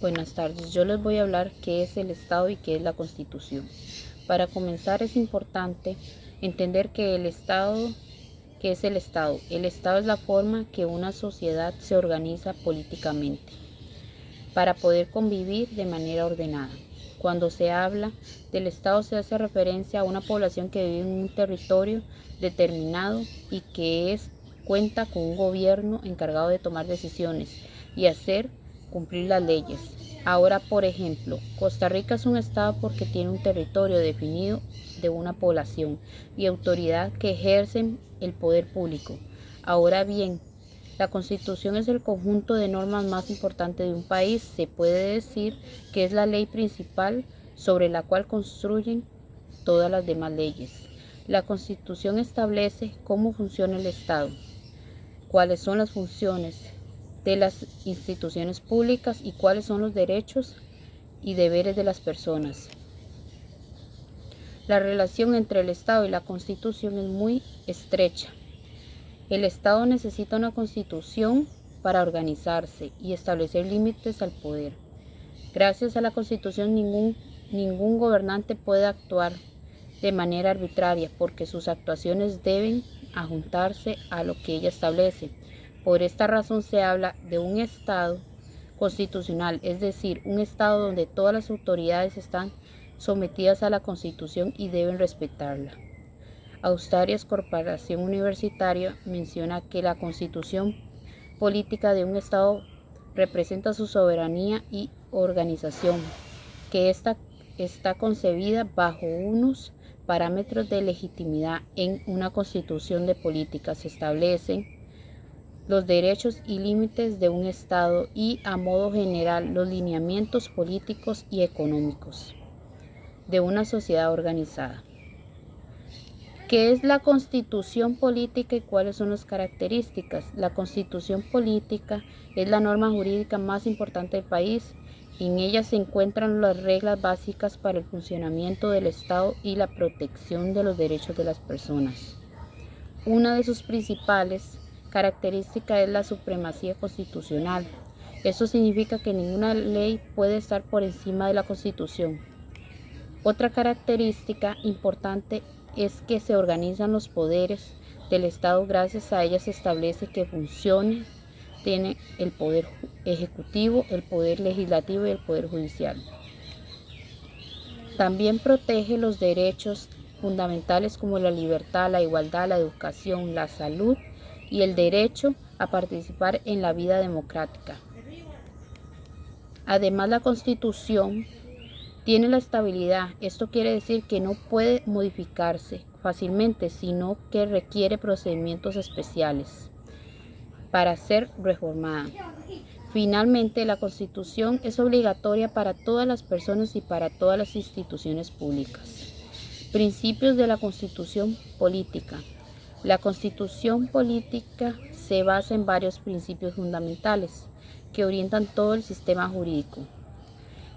Buenas tardes, yo les voy a hablar qué es el Estado y qué es la Constitución. Para comenzar es importante entender que ¿qué es el Estado? El Estado es la forma que una sociedad se organiza políticamente para poder convivir de manera ordenada. Cuando se habla del Estado se hace referencia a una población que vive en un territorio determinado y que cuenta con un gobierno encargado de tomar decisiones y hacer cumplir las leyes. Ahora, por ejemplo, Costa Rica es un estado porque tiene un territorio definido de una población y autoridad que ejercen el poder público. Ahora bien, la Constitución es el conjunto de normas más importante de un país. Se puede decir que es la ley principal sobre la cual construyen todas las demás leyes. La Constitución establece cómo funciona el Estado, cuáles son las funciones de las instituciones públicas y cuáles son los derechos y deberes de las personas. La relación entre el Estado y la Constitución es muy estrecha. El Estado necesita una Constitución para organizarse y establecer límites al poder. Gracias a la Constitución ningún gobernante puede actuar de manera arbitraria porque sus actuaciones deben ajustarse a lo que ella establece. Por esta razón se habla de un Estado constitucional, es decir, un Estado donde todas las autoridades están sometidas a la Constitución y deben respetarla. Austrias Corporación Universitaria menciona que la Constitución política de un Estado representa su soberanía y organización, que ésta está concebida bajo unos parámetros de legitimidad. En una constitución de política se establecen los derechos y límites de un Estado y, a modo general, los lineamientos políticos y económicos de una sociedad organizada. ¿Qué es la Constitución política y cuáles son las características? La Constitución política es la norma jurídica más importante del país. En ella se encuentran las reglas básicas para el funcionamiento del Estado y la protección de los derechos de las personas. Una de sus principales características es la supremacía constitucional. Eso significa que ninguna ley puede estar por encima de la Constitución. Otra característica importante es que se organizan los poderes del Estado. Gracias a ella se establece que tiene el poder ejecutivo, el poder legislativo y el poder judicial. También protege los derechos fundamentales como la libertad, la igualdad, la educación, la salud y el derecho a participar en la vida democrática. Además, la Constitución tiene la estabilidad. Esto quiere decir que no puede modificarse fácilmente, sino que requiere procedimientos especiales para ser reformada. Finalmente, la Constitución es obligatoria para todas las personas y para todas las instituciones públicas. Principios de la Constitución política. La Constitución política se basa en varios principios fundamentales que orientan todo el sistema jurídico.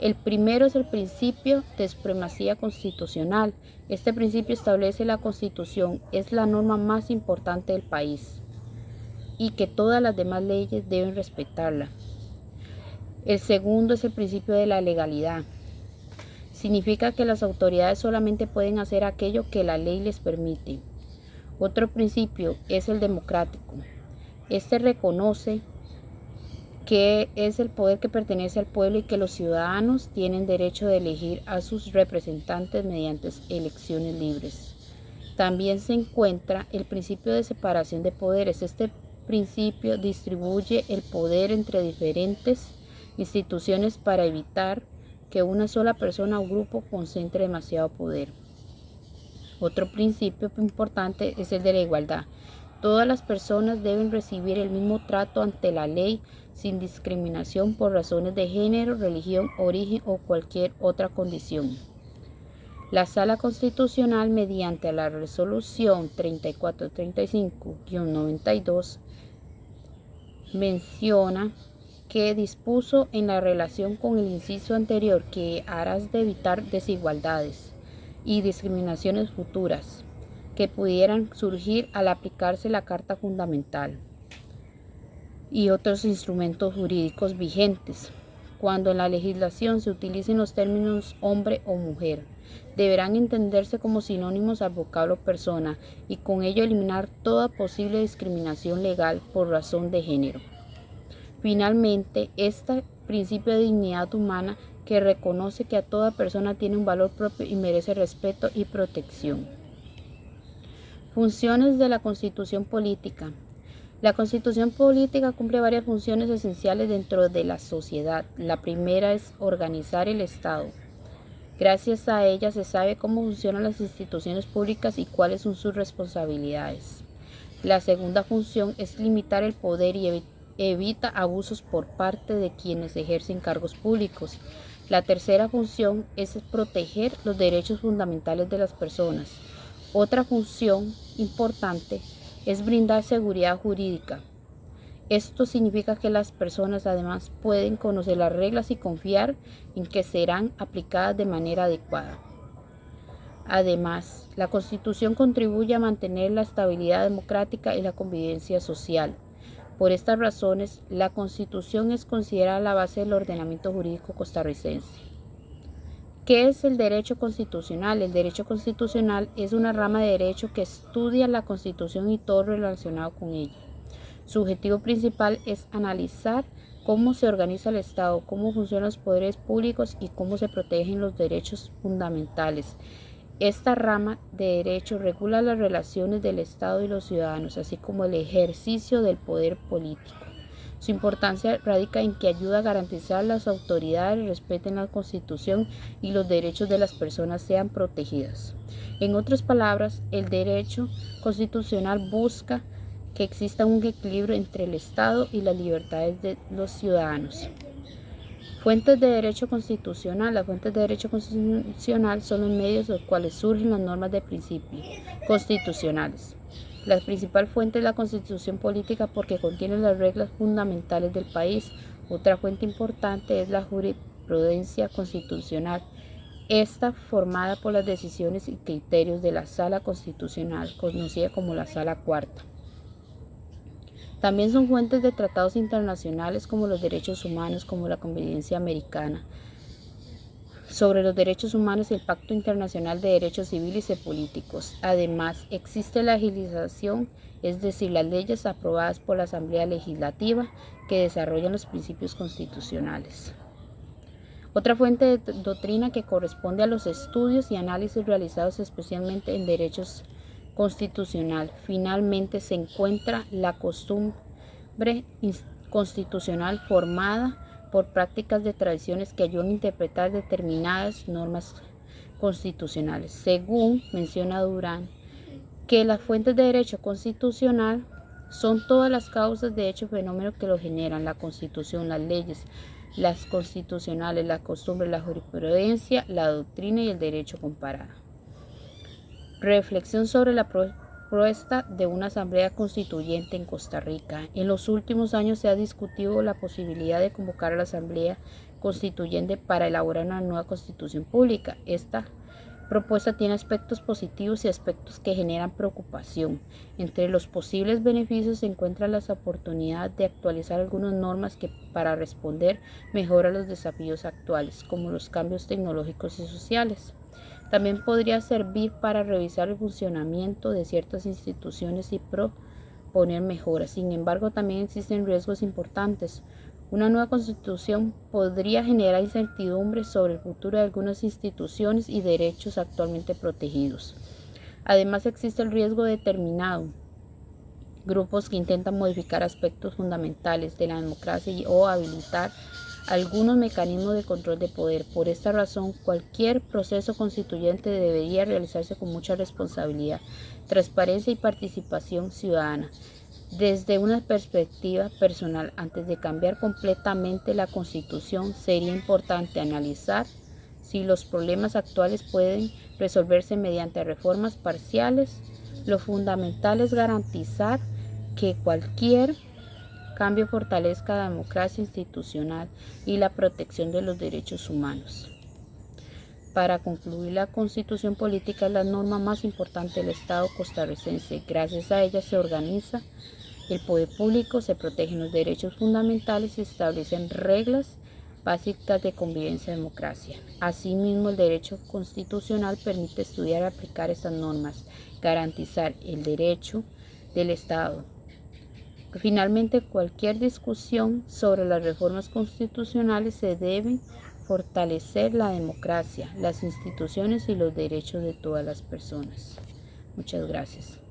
El primero es el principio de supremacía constitucional. Este principio establece la Constitución es la norma más importante del país y que todas las demás leyes deben respetarla. El segundo es el principio de la legalidad. Significa que las autoridades solamente pueden hacer aquello que la ley les permite. Otro principio es el democrático. Este reconoce que es el poder que pertenece al pueblo y que los ciudadanos tienen derecho de elegir a sus representantes mediante elecciones libres. También se encuentra el principio de separación de poderes. Este principio distribuye el poder entre diferentes instituciones para evitar que una sola persona o grupo concentre demasiado poder. Otro principio importante es el de la igualdad. Todas las personas deben recibir el mismo trato ante la ley sin discriminación por razones de género, religión, origen o cualquier otra condición. La Sala Constitucional, mediante la Resolución 3435-92, menciona que dispuso en la relación con el inciso anterior que harás de evitar desigualdades y discriminaciones futuras que pudieran surgir al aplicarse la Carta Fundamental y otros instrumentos jurídicos vigentes. cuando en la legislación se utilicen los términos hombre o mujer. Deberán entenderse como sinónimos al vocablo persona y con ello eliminar toda posible discriminación legal por razón de género. Finalmente, este principio de dignidad humana que reconoce que a toda persona tiene un valor propio y merece respeto y protección. Funciones de la Constitución Política. La Constitución Política cumple varias funciones esenciales dentro de la sociedad. La primera es organizar el Estado. Gracias a ella se sabe cómo funcionan las instituciones públicas y cuáles son sus responsabilidades. La segunda función es limitar el poder y evita abusos por parte de quienes ejercen cargos públicos. La tercera función es proteger los derechos fundamentales de las personas. Otra función importante es brindar seguridad jurídica. Esto significa que las personas además pueden conocer las reglas y confiar en que serán aplicadas de manera adecuada. Además, la Constitución contribuye a mantener la estabilidad democrática y la convivencia social. Por estas razones, la Constitución es considerada la base del ordenamiento jurídico costarricense. ¿Qué es el derecho constitucional? El derecho constitucional es una rama de derecho que estudia la Constitución y todo lo relacionado con ella. Su objetivo principal es analizar cómo se organiza el Estado, cómo funcionan los poderes públicos y cómo se protegen los derechos fundamentales. Esta rama de derecho regula las relaciones del Estado y los ciudadanos, así como el ejercicio del poder político. Su importancia radica en que ayuda a garantizar que las autoridades respeten la Constitución y los derechos de las personas sean protegidas. En otras palabras, el derecho constitucional busca que exista un equilibrio entre el Estado y las libertades de los ciudadanos. Fuentes de derecho constitucional. Las fuentes de derecho constitucional son los medios de los cuales surgen las normas de principios constitucionales. La principal fuente es la Constitución Política porque contiene las reglas fundamentales del país. Otra fuente importante es la jurisprudencia constitucional. Esta formada por las decisiones y criterios de la Sala Constitucional, conocida como la Sala Cuarta. También son fuentes de tratados internacionales como los derechos humanos, como la Convención Americana sobre los derechos humanos y el Pacto Internacional de Derechos Civiles y Políticos. Además, existe la legislación, es decir, las leyes aprobadas por la Asamblea Legislativa que desarrollan los principios constitucionales. Otra fuente de doctrina que corresponde a los estudios y análisis realizados especialmente en derechos constitucional. Finalmente se encuentra la costumbre constitucional formada por prácticas de tradiciones que ayudan a interpretar determinadas normas constitucionales. Según menciona Durán, que las fuentes de derecho constitucional son todas las causas de hecho fenómenos que lo generan: la Constitución, las leyes, las constitucionales, las costumbres, la jurisprudencia, la doctrina y el derecho comparado. Reflexión sobre la propuesta de una asamblea constituyente en Costa Rica. En los últimos años se ha discutido la posibilidad de convocar a la asamblea constituyente para elaborar una nueva constitución pública. Esta propuesta tiene aspectos positivos y aspectos que generan preocupación. Entre los posibles beneficios se encuentra la oportunidad de actualizar algunas normas que para responder mejor a los desafíos actuales, como los cambios tecnológicos y sociales. También podría servir para revisar el funcionamiento de ciertas instituciones y proponer mejoras. Sin embargo, también existen riesgos importantes. Una nueva constitución podría generar incertidumbre sobre el futuro de algunas instituciones y derechos actualmente protegidos. Además, existe el riesgo de determinado grupos que intentan modificar aspectos fundamentales de la democracia o habilitar algunos mecanismos de control de poder. Por esta razón, cualquier proceso constituyente debería realizarse con mucha responsabilidad, transparencia y participación ciudadana. Desde una perspectiva personal, antes de cambiar completamente la Constitución, sería importante analizar si los problemas actuales pueden resolverse mediante reformas parciales. Lo fundamental es garantizar que cualquier cambio fortalezca la democracia institucional y la protección de los derechos humanos. Para concluir, la Constitución Política es la norma más importante del Estado costarricense. Gracias a ella se organiza el poder público, se protegen los derechos fundamentales y se establecen reglas básicas de convivencia y democracia. Asimismo, el derecho constitucional permite estudiar y aplicar estas normas, garantizar el derecho del Estado. Finalmente, cualquier discusión sobre las reformas constitucionales se debe fortalecer la democracia, las instituciones y los derechos de todas las personas. Muchas gracias.